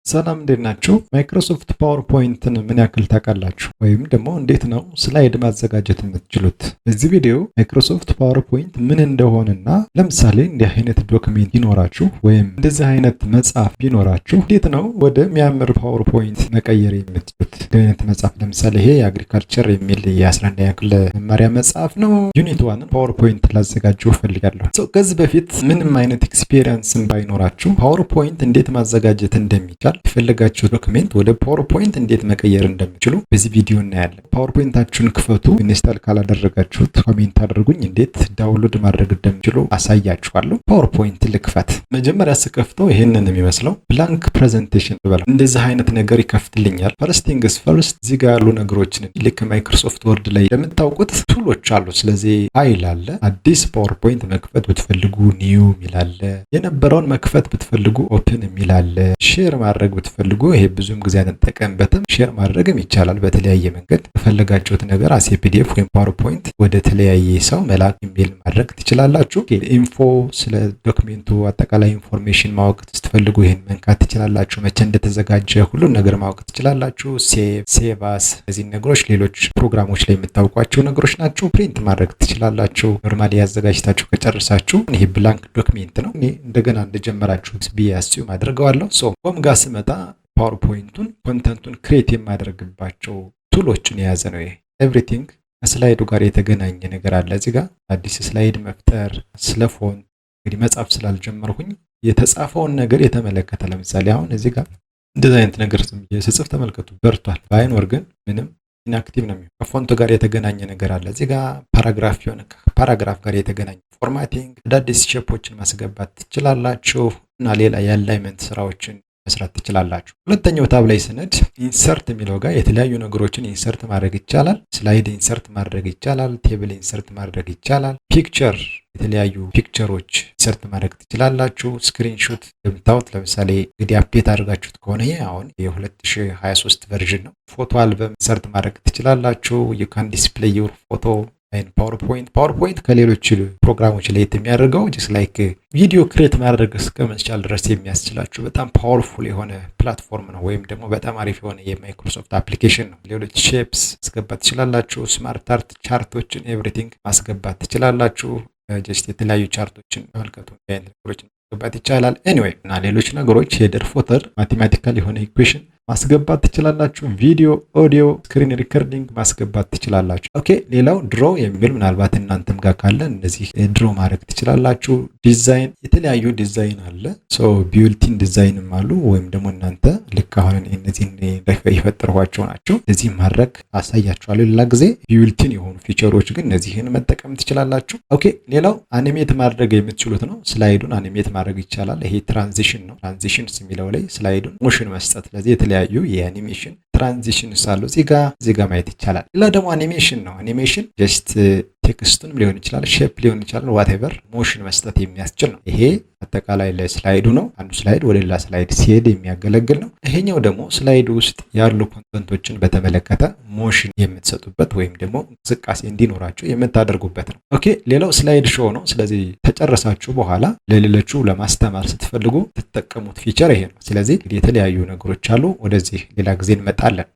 ሰላም እንዴት ናችሁ? ማይክሮሶፍት ፓወርፖይንትን ምን ያክል ታውቃላችሁ? ወይም ደግሞ እንዴት ነው ስላይድ ማዘጋጀት የምትችሉት? በዚህ ቪዲዮ ማይክሮሶፍት ፓወርፖይንት ምን እንደሆነና ለምሳሌ እንዲህ አይነት ዶክሜንት ቢኖራችሁ ወይም እንደዚህ አይነት መጽሐፍ ቢኖራችሁ እንዴት ነው ወደ የሚያምር ፓወርፖይንት መቀየር የምትችሉት? አይነት መጽሐፍ ለምሳሌ ይሄ የአግሪካልቸር የሚል የ11ኛ ክፍል መማሪያ መጽሐፍ ነው። ዩኒት 1 ፓወርፖይንት ላዘጋጀው ፈልጋለሁ። ከዚህ በፊት ምንም አይነት ኤክስፒሪየንስን ባይኖራችሁ ፓወርፖይንት እንዴት ማዘጋጀት እንደሚቻል የፈለጋችሁ ዶክሜንት ወደ ፓወርፖይንት እንዴት መቀየር እንደሚችሉ በዚህ ቪዲዮ እናያለን። ፓወርፖይንታችሁን ክፈቱ። ኢንስታል ካላደረጋችሁት ኮሜንት አድርጉኝ። እንዴት ዳውንሎድ ማድረግ እንደሚችሉ አሳያችኋለሁ። ፓወርፖይንት ልክፈት። መጀመሪያ ስከፍተው ይሄንን የሚመስለው ብላንክ ፕሬዘንቴሽን ብለው እንደዚህ አይነት ነገር ይከፍትልኛል። ፈርስት ቲንግስ ፈርስት እዚህ ጋር ያሉ ነገሮችን ልክ ማይክሮሶፍት ወርድ ላይ እንደምታውቁት ቱሎች አሉ። ስለዚህ ፋይል አለ። አዲስ ፓወርፖይንት መክፈት ብትፈልጉ ኒው የሚላለ፣ የነበረውን መክፈት ብትፈልጉ ኦፕን የሚላለ፣ ሼር ማድረግ ብትፈልጉ ይሄ ብዙም ጊዜ አንጠቀምበትም። ሼር ማድረግም ይቻላል በተለያየ መንገድ። በፈለጋችሁት ነገር አስ ፒዲኤፍ ወይም ፓወርፖይንት ወደ ተለያየ ሰው መላክ ኢሜል ማድረግ ትችላላችሁ። ኢንፎ ስለ ዶክሜንቱ አጠቃላይ ኢንፎርሜሽን ማወቅ ስትፈልጉ ይሄን መንካት ትችላላችሁ። መቼ እንደተዘጋጀ ሁሉን ነገር ማወቅ ትችላላችሁ። ሴቭ አስ፣ እነዚህ ነገሮች ሌሎች ፕሮግራሞች ላይ የምታውቋቸው ነገሮች ናቸው። ፕሪንት ማድረግ ትችላላችሁ። ኖርማሊ ያዘጋጅታችሁ ከጨርሳችሁ ይሄ ብላንክ ዶክሜንት ነው። እኔ እንደገና እንደጀመራችሁት ብዬ አስዩም አድርገዋለሁ። ሆም ጋር ስመጣ ፓወርፖይንቱን ኮንተንቱን ክሬት የማደርግባቸው ቱሎችን የያዘ ነው። ይሄ ኤቭሪቲንግ ከስላይዱ ጋር የተገናኘ ነገር አለ። እዚህ ጋር አዲስ ስላይድ መፍጠር፣ ስለ ፎንት እንግዲህ መጻፍ ስላልጀመርኩኝ የተጻፈውን ነገር የተመለከተ ለምሳሌ አሁን እዚህ ጋር እንደዚህ አይነት ነገር ስጽፍ ተመልከቱ፣ በርቷል። ባይኖር ግን ምንም ኢንአክቲቭ ነው የሚሆነው። ከፎንቱ ጋር የተገናኘ ነገር አለ። እዚህ ጋር ፓራግራፍ የሆነ ፓራግራፍ ጋር የተገናኘ ፎርማቲንግ፣ አዳዲስ ሼፖችን ማስገባት ትችላላችሁ እና ሌላ የአላይመንት ስራዎችን መስራት ትችላላችሁ። ሁለተኛው ታብ ላይ ስነድ ኢንሰርት የሚለው ጋር የተለያዩ ነገሮችን ኢንሰርት ማድረግ ይቻላል። ስላይድ ኢንሰርት ማድረግ ይቻላል። ቴብል ኢንሰርት ማድረግ ይቻላል። ፒክቸር፣ የተለያዩ ፒክቸሮች ኢንሰርት ማድረግ ትችላላችሁ። ስክሪንሾት የምታዩት ለምሳሌ እንግዲህ አፕዴት አድርጋችሁት ከሆነ ይሄ አሁን የ2023 ቨርዥን ነው። ፎቶ አልበም ኢንሰርት ማድረግ ትችላላችሁ። ዩ ካን ዲስፕሌይ ዩር ፎቶ ፓወርፖይንት ከሌሎች ፕሮግራሞች ላይ የሚያደርገው ጀስት ላይክ ቪዲዮ ክሬት ማድረግ እስከመቻል ድረስ የሚያስችላችሁ በጣም ፓወርፉል የሆነ ፕላትፎርም ነው፣ ወይም ደግሞ በጣም አሪፍ የሆነ የማይክሮሶፍት አፕሊኬሽን ነው። ሌሎች ሼፕስ ማስገባት ትችላላችሁ። ስማርት አርት ቻርቶችን ኤቭሪቲንግ ማስገባት ትችላላችሁ። ጀስት የተለያዩ ቻርቶችን ተመልከቱ። አይነት ነገሮችን ማስገባት ይቻላል። ኤኒዌይ እና ሌሎች ነገሮች ሄደር ፎተር ማቴማቲካል የሆነ ኢኩዌሽን ማስገባት ትችላላችሁ። ቪዲዮ፣ ኦዲዮ፣ ስክሪን ሪከርዲንግ ማስገባት ትችላላችሁ። ኦኬ፣ ሌላው ድሮ የሚል ምናልባት እናንተም ጋር ካለ እነዚህ ድሮ ማድረግ ትችላላችሁ። ዲዛይን፣ የተለያዩ ዲዛይን አለ። ቢውልቲን ዲዛይንም አሉ፣ ወይም ደግሞ እናንተ ልክ አሁን እነዚህን የፈጠርኋቸው ናቸው። እዚህ ማድረግ አሳያችኋለሁ ሌላ ጊዜ። ቢውልቲን የሆኑ ፊቸሮች ግን እነዚህን መጠቀም ትችላላችሁ። ኦኬ፣ ሌላው አኒሜት ማድረግ የምትችሉት ነው። ስላይዱን አኒሜት ማድረግ ይቻላል። ይሄ ትራንዚሽን ነው። ትራንዚሽንስ የሚለው ላይ ስላይዱን ሞሽን መስጠት፣ ለዚህ የተለያዩ የአኒሜሽን ትራንዚሽንስ አሉ። እዚህ ጋር ማየት ይቻላል። ሌላ ደግሞ አኒሜሽን ነው። አኒሜሽን ጀስት ቴክስቱንም ሊሆን ይችላል፣ ሼፕ ሊሆን ይችላል፣ ዋቴቨር ሞሽን መስጠት የሚያስችል ነው። ይሄ አጠቃላይ ለስላይዱ ነው። አንዱ ስላይድ ወደ ሌላ ስላይድ ሲሄድ የሚያገለግል ነው። ይሄኛው ደግሞ ስላይዱ ውስጥ ያሉ ኮንተንቶችን በተመለከተ ሞሽን የምትሰጡበት ወይም ደግሞ እንቅስቃሴ እንዲኖራቸው የምታደርጉበት ነው። ኦኬ፣ ሌላው ስላይድ ሾው ነው። ስለዚህ ተጨረሳችሁ በኋላ ለሌሎቹ ለማስተማር ስትፈልጉ ትጠቀሙት ፊቸር ይሄ ነው። ስለዚህ የተለያዩ ነገሮች አሉ። ወደዚህ ሌላ ጊዜ እንመጣለን።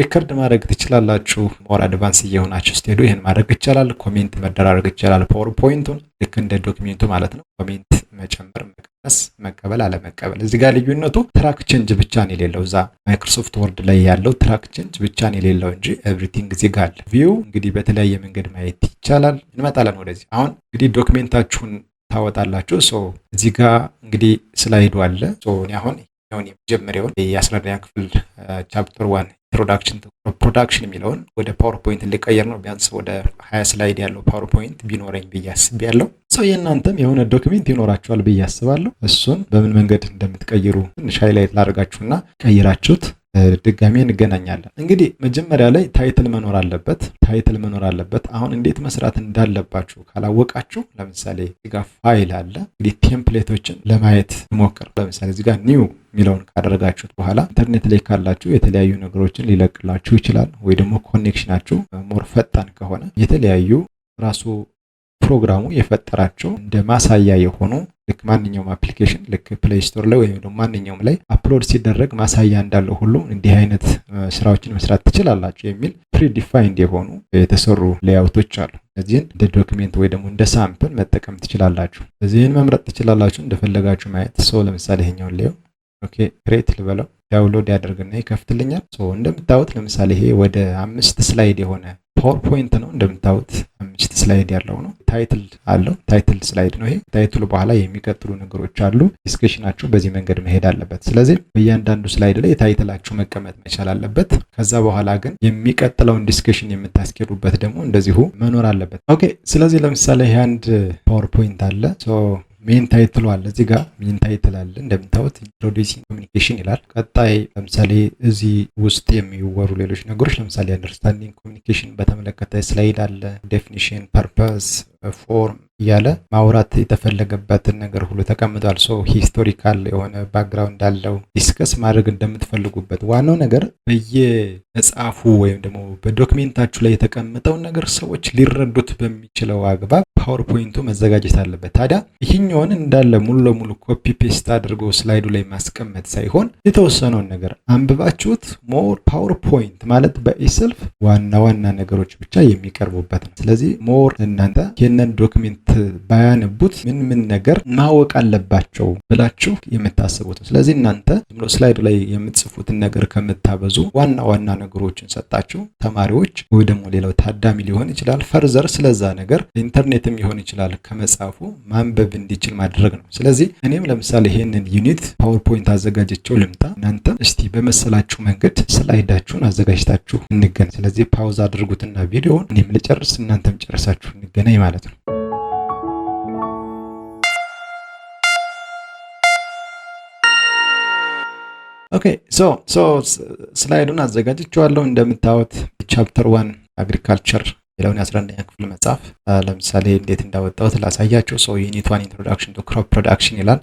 ሪከርድ ማድረግ ትችላላችሁ። ሞር አድቫንስ እየሆናችሁ ስትሄዱ ይሄን ማድረግ ይቻላል። ኮሜንት መደራረግ ይቻላል። ፓወርፖይንቱን ልክ እንደ ዶክሜንቱ ማለት ነው። ኮሜንት መጨመር፣ መቀነስ፣ መቀበል፣ አለመቀበል። እዚህ ጋር ልዩነቱ ትራክ ቼንጅ ብቻ ነው የሌለው። እዛ ማይክሮሶፍት ወርድ ላይ ያለው ትራክ ቼንጅ ብቻ ነው የሌለው እንጂ ኤቭሪቲንግ እዚህ ጋር አለ። ቪው እንግዲህ በተለያየ መንገድ ማየት ይቻላል። እንመጣለን ወደዚህ። አሁን እንግዲህ ዶክሜንታችሁን ታወጣላችሁ። እዚህ ጋር እንግዲህ ስላይዱ አለ። እኔ አሁን የመጀመሪያውን የ11ኛ ክፍል ቻፕተር 1 ኢንትሮዳክሽን ፕሮዳክሽን የሚለውን ወደ ፓወርፖይንት ሊቀየር ነው። ቢያንስ ወደ 20 ስላይድ ያለው ፓወርፖይንት ቢኖረኝ ብዬ አስቤያለሁ። የእናንተም የሆነ ዶክሜንት ይኖራችኋል ብዬ አስባለሁ። እሱን በምን መንገድ እንደምትቀይሩ ትንሽ ሃይላይት ላደርጋችሁና ቀይራችሁት ድጋሜ እንገናኛለን። እንግዲህ መጀመሪያ ላይ ታይትል መኖር አለበት። አሁን እንዴት መስራት እንዳለባችሁ ካላወቃችሁ ለምሳሌ እዚህ ጋር ፋይል አለ። እንግዲህ ቴምፕሌቶችን ለማየት ሞክር። ለምሳሌ እዚህ ጋር ኒው የሚለውን ካደረጋችሁት በኋላ ኢንተርኔት ላይ ካላችሁ የተለያዩ ነገሮችን ሊለቅላችሁ ይችላል። ወይ ደግሞ ኮኔክሽናችሁ ሞር ፈጣን ከሆነ የተለያዩ ራሱ ፕሮግራሙ የፈጠራቸው እንደ ማሳያ የሆኑ ልክ ማንኛውም አፕሊኬሽን ልክ ፕሌይ ስቶር ላይ ወይም ደግሞ ማንኛውም ላይ አፕሎድ ሲደረግ ማሳያ እንዳለው ሁሉ እንዲህ አይነት ስራዎችን መስራት ትችላላችሁ የሚል ፕሪዲፋይንድ የሆኑ የተሰሩ ሌአውቶች አሉ። እዚህን እንደ ዶክሜንት ወይ ደግሞ እንደ ሳምፕል መጠቀም ትችላላችሁ። እዚህን መምረጥ ትችላላችሁ እንደፈለጋችሁ ማየት። ለምሳሌ ይሄኛውን ሌው ኦኬ ክሬት ልበለው ዳውንሎድ ያደርግና ይከፍትልኛል። እንደምታዩት ለምሳሌ ይሄ ወደ 5 ስላይድ የሆነ ፓወርፖይንት ነው። እንደምታዩት 5 ስላይድ ያለው ነው። ታይትል አለው። ታይትል ስላይድ ነው ይሄ። ታይትሉ በኋላ የሚቀጥሉ ነገሮች አሉ። ዲስከሽናችሁ በዚህ መንገድ መሄድ አለበት። ስለዚህ በእያንዳንዱ ስላይድ ላይ ታይትላችሁ መቀመጥ መቻል አለበት። ከዛ በኋላ ግን የሚቀጥለውን ዲስከሽን የምታስኬዱበት ደግሞ እንደዚሁ መኖር አለበት። ኦኬ ስለዚህ ለምሳሌ ይሄ አንድ ፓወርፖይንት አለ። ሜን ታይትሉ አለ። እዚህ ጋር ሜን ታይትል አለ እንደምታዩት ኢንትሮዲዩሲንግ ኮሚኒኬሽን ይላል። ቀጣይ ለምሳሌ እዚህ ውስጥ የሚወሩ ሌሎች ነገሮች ለምሳሌ አንደርስታንዲንግ ኮሚኒኬሽን በተመለከተ ስላይድ አለ። ዴፊኒሽን፣ ፐርፐስ፣ ፎርም እያለ ማውራት የተፈለገበትን ነገር ሁሉ ተቀምጧል። ሂስቶሪካል የሆነ ባክግራውንድ አለው። ዲስከስ ማድረግ እንደምትፈልጉበት ዋናው ነገር በየመጽሐፉ ወይም ደግሞ በዶክሜንታችሁ ላይ የተቀመጠውን ነገር ሰዎች ሊረዱት በሚችለው አግባብ ፓወርፖይንቱ መዘጋጀት አለበት። ታዲያ ይህኛውን እንዳለ ሙሉ ለሙሉ ኮፒ ፔስት አድርጎ ስላይዱ ላይ ማስቀመጥ ሳይሆን የተወሰነውን ነገር አንብባችሁት ሞር ፓወርፖይንት ማለት በኢሰልፍ ዋና ዋና ነገሮች ብቻ የሚቀርቡበት ነው። ስለዚህ ሞር እናንተ ይህንን ዶክሜንት ባያነቡት ምን ነገር ማወቅ አለባቸው ብላችሁ የምታስቡት ነው። ስለዚህ እናንተ ስላይድ ላይ የምትጽፉትን ነገር ከምታበዙ ዋና ዋና ነገሮችን ሰጣችሁ ተማሪዎች ወይ ደግሞ ሌላው ታዳሚ ሊሆን ይችላል ፈርዘር ስለዛ ነገር ኢንተርኔትም ሊሆን ይችላል ከመጻፉ ማንበብ እንዲችል ማድረግ ነው። ስለዚህ እኔም ለምሳሌ ይሄንን ዩኒት ፓወርፖይንት አዘጋጅቼው ልምጣ። እናንተ እስቲ በመሰላችሁ መንገድ ስላይዳችሁን አዘጋጅታችሁ እንገናኝ። ስለዚህ ፓውዝ አድርጉትና ቪዲዮውን እኔም ልጨርስ እናንተም ጨርሳችሁ እንገናኝ ማለት ነው። ኦኬ ስላይዱን አዘጋጅቼዋለሁ። እንደምታዩት ቻፕተር 1 አግሪካልቸር የለውን 11ኛ ክፍል መጽሐፍ ለምሳሌ እንዴት እንዳወጣሁት ላሳያችሁ። ዩኒት 1 ኢንትሮዳክሽን ቱ ክሮፕ ፕሮዳክሽን ይላል።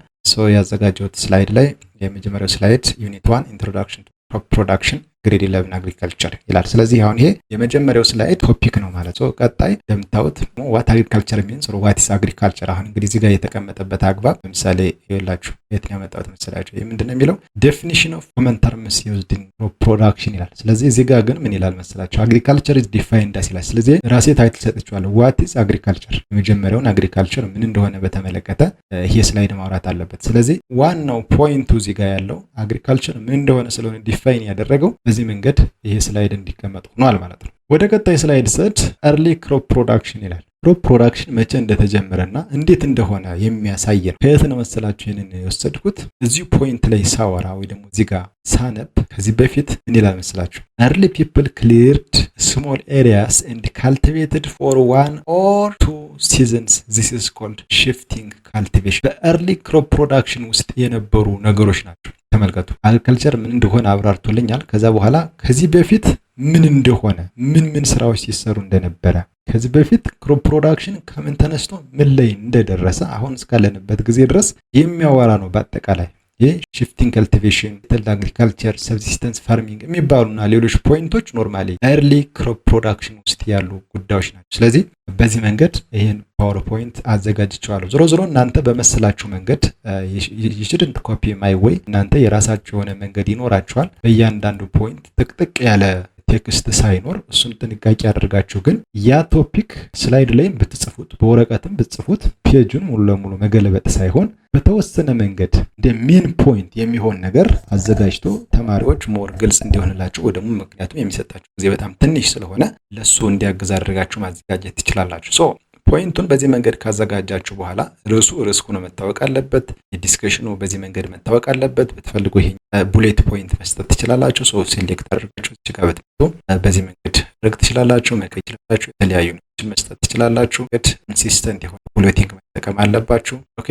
ያዘጋጀሁት ስላይድ ላይ የመጀመሪያው ስላይድ ዩኒት 1 ኢንትሮዳክሽን ቱ ክሮፕ ፕሮዳክሽን ግሬድ 11 አግሪካልቸር ይላል። ስለዚህ አሁን ይሄ የመጀመሪያው ስላይድ ቶፒክ ነው ማለት ነው። ቀጣይ እንደምታዩት ዋት አግሪካልቸር ሚንስ ኦር ዋት ኢዝ አግሪካልቸር። አሁን እንግዲህ እዚህ ጋር የተቀመጠበት አግባብ ለምሳሌ ይኸውላችሁ የት ነው ያመጣሁት መሰላችሁ? ይሄ ምንድነው የሚለው ዴፊኒሽን ኦፍ ኮመን ተርምስ ዩዝድ ኢን ፕሮዳክሽን ይላል። ስለዚህ እዚህ ጋር ግን ምን ይላል መሰላችሁ? አግሪካልቸር ኢዝ ዲፋይንድ አስ ይላል። ስለዚህ ራሴ ታይትል ሰጥቻለሁ። ዋት ኢዝ አግሪካልቸር፣ የመጀመሪያውን አግሪካልቸር ምን እንደሆነ በተመለከተ ይሄ ስላይድ ማውራት አለበት። ስለዚህ ዋናው ፖይንቱ እዚህ ጋር ያለው አግሪካልቸር ምን እንደሆነ ስለሆነ ዲፋይን ያደረገው በዚህ መንገድ ይሄ ስላይድ እንዲቀመጥ ሆኗል ማለት ነው። ወደ ቀጣይ ስላይድ ሰድ early crop production ይላል። ክሮፕ ፕሮዳክሽን መቼ እንደተጀመረና እንዴት እንደሆነ የሚያሳይ ነው። ከየት ነው መሰላችሁ ይሄንን የወሰድኩት? እዚሁ ፖይንት ላይ ሳወራ ወይ ደግሞ እዚህ ጋር ሳነብ ከዚህ በፊት ምን ይላል መሰላችሁ? early people cleared small areas and cultivated for 1 or 2 seasons. This is called shifting cultivation. በearly crop production ውስጥ የነበሩ ነገሮች ናቸው። ተመልከቱ። አግሪካልቸር ምን እንደሆነ አብራርቶልኛል። ከዛ በኋላ ከዚህ በፊት ምን እንደሆነ ምን ስራዎች ሲሰሩ እንደነበረ ከዚህ በፊት ክሮፕ ፕሮዳክሽን ከምን ተነስቶ ምን ላይ እንደደረሰ አሁን እስካለንበት ጊዜ ድረስ የሚያወራ ነው። በአጠቃላይ የሺፍቲንግ ካልቲቬሽን፣ አግሪካልቸር፣ ሰብሲስተንስ ፋርሚንግ የሚባሉና ሌሎች ፖይንቶች ኖርማሊ ኤርሊ ክሮፕ ፕሮዳክሽን ውስጥ ያሉ ጉዳዮች ናቸው። ስለዚህ በዚህ መንገድ ይሄን ፓወርፖይንት አዘጋጅቼዋለሁ። ዞሮ እናንተ በመሰላችሁ መንገድ you ኮፒ ማይ ዌይ እናንተ የራሳችሁ የሆነ መንገድ ይኖራችኋል። በእያንዳንዱ ፖይንት ጥቅጥቅ ያለ ቴክስት ሳይኖር እሱን ጥንቃቄ አድርጋችሁ ግን ያ ቶፒክ ስላይድ ላይ ብትጽፉት በወረቀትም ብትጽፉት ፔጁን ሙሉ ለሙሉ መገለበጥ ሳይሆን በተወሰነ መንገድ እንደ ሜን ፖይንት የሚሆን ነገር አዘጋጅቶ ተማሪዎች ሞር ግልጽ እንዲሆንላችሁ ወይ ደግሞ ምክንያቱም የሚሰጣችሁ ጊዜ በጣም ትንሽ ስለሆነ ለሱ እንዲያግዝ አድርጋችሁ ማዘጋጀት ትችላላችሁ። ፖይንቱን በዚህ መንገድ ካዘጋጃችሁ በኋላ ርዕስ ሆኖ መታወቅ አለበት። የዲስከሽኑ በዚህ መንገድ መታወቅ አለበት። ብትፈልጉ ይሄ ቡሌት ፖይንት መስጠት ትችላላችሁ። ሴሌክት አድርጋችሁ እዚህ ጋር በዚህ መንገድ ማድረግ ትችላላችሁ። መቀየር ትችላላችሁ። የተለያዩ ነገሮችን መስጠት ትችላላችሁ። ኮንሲስተንት የሆነ ቡሌቲንግ መጠቀም አለባችሁ። ኦኬ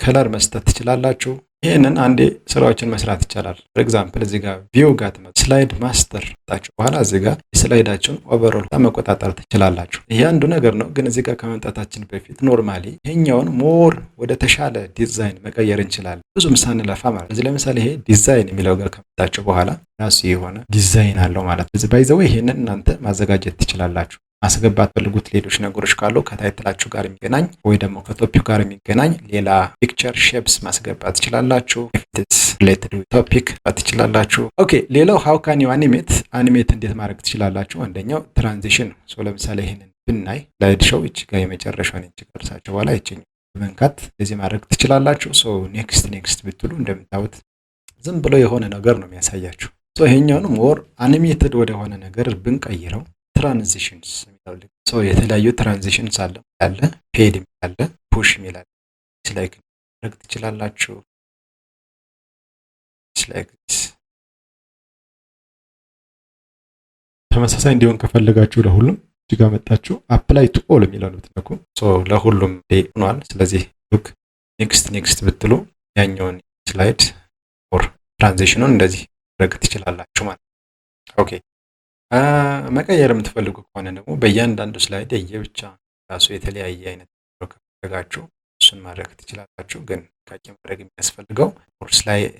ከለር መስጠት ትችላላችሁ። ይሄንን አንዴ ስራዎችን መስራት ይቻላል። ፎር ኤግዛምፕል እዚህ ጋር ቪው ጋር ስላይድ ማስተር ታችሁ በኋላ እዚህ ጋር ስላይዳችሁን ኦቨርኦል መቆጣጠር ትችላላችሁ። ይሄ አንዱ ነገር ነው። ግን እዚህ ጋር ከመምጣታችን በፊት ኖርማሊ ይሄኛውን ሞር ወደ ተሻለ ዲዛይን መቀየር እንችላለን፣ ብዙም ሳንለፋ ማለት ነው። ለምሳሌ ይሄ ዲዛይን የሚለው ጋር ከመጣችሁ በኋላ ራሱ የሆነ ዲዛይን አለው ማለት ነው። ባይ ዘ ወይ ይሄንን እናንተ ማዘጋጀት ትችላላችሁ። ማስገባት ፈልጉት ሌሎች ነገሮች ካሉ ከታይትላችሁ ጋር የሚገናኝ ወይ ደግሞ ከቶፒክ ጋር የሚገናኝ ሌላ ፒክቸር ሼፕስ ማስገባት ትችላላችሁ። ኢትስ ሪሌትድ ዊዝ ቶፒክ ትችላላችሁ። ኦኬ ሌላው ሃው ካን ዩ አኒሜት እንዴት ማድረግ ትችላላችሁ? አንደኛው ትራንዚሽን ነው። ሶ ለምሳሌ ይሄንን ብናይ ስላይድ ሾው እቺ ጋር የመጨረሻውን እቺ ቀርሳችሁ በኋላ እቺኝ በመንካት እንደዚህ ማድረግ ትችላላችሁ። ሶ ኔክስት ብትሉ እንደምታዩት ዝም ብሎ የሆነ ነገር ነው የሚያሳያችሁ። ሶ ይሄኛውን ሞር አኒሜትድ ወደ ሆነ ነገር ብንቀይረው ትራንዚሽንስ የሚላል ሶ የተለያዩ ትራንዚሽንስ አለ ፔድ የሚላል ፑሽ የሚላል ላይክ ማድረግ ትችላላችሁ። ላይክ ተመሳሳይ እንዲሆን ከፈለጋችሁ ለሁሉም እዚህ ጋር መጣችሁ አፕላይ ቱ ኦል የሚለውን ብትነኩ ሶ ለሁሉም ሆኗል። ስለዚህ ሉክ ኔክስት ብትሉ ያኛውን ስላይድ ኦር ትራንዚሽኑን እንደዚህ ማድረግ ትችላላችሁ ማለት ነው። ኦኬ መቀየር የምትፈልጉ ከሆነ ደግሞ በእያንዳንዱ ስላይድ የየብቻ ራሱ የተለያየ አይነት ከፈለጋችሁ እሱን ማድረግ ትችላላችሁ። ግን ካቂ ማድረግ የሚያስፈልገው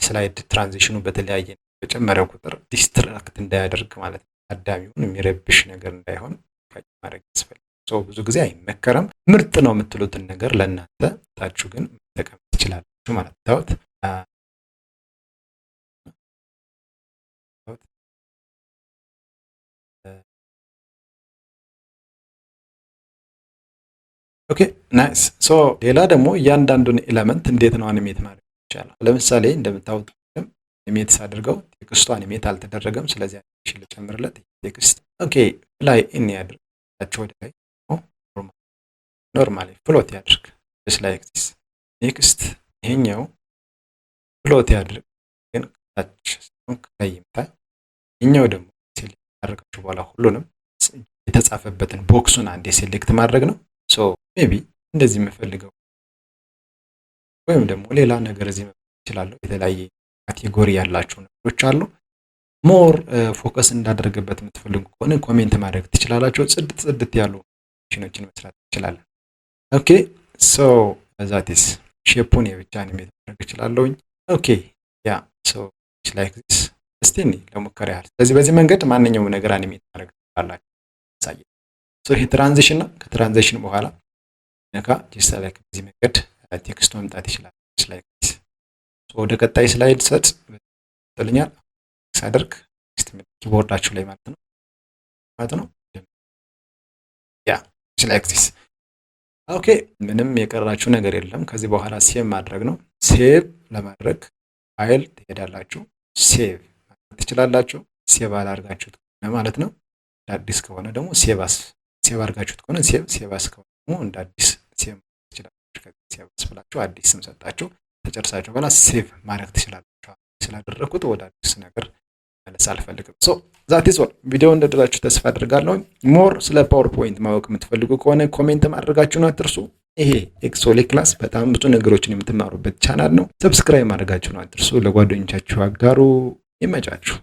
ስላይድ ትራንዚሽኑ በተለያየ በጨመረው ቁጥር ዲስትራክት እንዳያደርግ ማለት ነው። አዳሚውን የሚረብሽ ነገር እንዳይሆን ካቂ ማድረግ ያስፈልጋል። ሶ ብዙ ጊዜ አይመከረም። ምርጥ ነው የምትሉትን ነገር ለእናንተ ታችሁ ግን መጠቀም ትችላላችሁ ማለት ነው። ታውት ኦኬ ናይስ። ሶ ሌላ ደግሞ እያንዳንዱን ኤለመንት እንዴት ነው አኒሜት ማድረግ ይቻላል? ለምሳሌ እንደምታዩት አኒሜት ሳድርገው ቴክስቱ አኒሜት አልተደረገም። ስለዚህ አኒሜሽን ልጨምርለት ቴክስት ኦኬ ላይ ኢን ያድርጋቸው ወደ ላይ ኖርማሊ ፍሎት ያድርግ just like this ኔክስት ይሄኛው ፍሎት ያድርግ ግን ታች ከላይ ይምታ። ይሄኛው ደግሞ ሴሌክት አድርጋችሁ በኋላ ሁሉንም የተጻፈበትን ቦክሱን አንዴ ሴሌክት ማድረግ ነው። ሶ ሜቢ እንደዚህ የምፈልገው ወይም ደግሞ ሌላ ነገር እዚህ እችላለሁ። የተለያየ ካቴጎሪ ያላቸው ነገሮች አሉ። ሞር ፎከስ እንዳደረገበት የምትፈልጉ ከሆነ ኮሜንት ማድረግ ትችላላችሁ። ጽድት ያሉ ሽኖችን መስራት ትችላለን። ኦኬ ሶ ዛቲስ ሼፑን የብቻ አኒሜት ማድረግ እችላለሁኝ። ኦኬ ያ ሶ ላይክ ዚስ እስቲ ለሙከራ ያህል። ስለዚህ በዚህ መንገድ ማንኛውም ነገር አኒሜት ማድረግ ትችላላችሁ። ሳይ ሶ ይሄ ትራንዚሽን ነው። ከትራንዚሽን በኋላ ነካ ጀስት ላይክ በዚህ መንገድ ቴክስቱ መምጣት ይችላል። ላይክ ዚስ ሶ ወደ ቀጣይ ስላይድ ሰጥ ጥልኛል ሳደርግ ኪቦርዳችሁ ላይ ማለት ነው ያ ላይክ ዚስ ኦኬ። ምንም የቀራችሁ ነገር የለም። ከዚህ በኋላ ሴቭ ማድረግ ነው። ሴቭ ለማድረግ ፋይል ትሄዳላችሁ። ሴቭ ማድረግ ትችላላችሁ። ሴቭ አላርጋችሁት ማለት ነው። አዲስ ከሆነ ደግሞ ሴቭ አርጋችሁት ከሆነ ሴቭ አስ ከሆነ ደግሞ እንደ አዲስ ሴቭ ትችላላችሁ። ሴቭ አስ ብላችሁ አዲስ ስም ሰጣችሁ ተጨርሳችሁ በኋላ ሴቭ ማድረግ ትችላላችሁ። ስላደረኩት ወደ አዲስ ነገር መለስ አልፈልግም። ሶ ዛት ኢዝ ኦል። ቪዲዮ እንደወደዳችሁ ተስፋ አድርጋለሁ። ሞር ስለ ፓወርፖይንት ማወቅ የምትፈልጉ ከሆነ ኮሜንት ማድረጋችሁን አትርሱ። ይሄ ኤክሶሌ ክላስ በጣም ብዙ ነገሮችን የምትማሩበት ቻናል ነው። ሰብስክራይብ ማድረጋችሁን አትርሱ። ለጓደኞቻችሁ አጋሩ። ይመቻችሁ።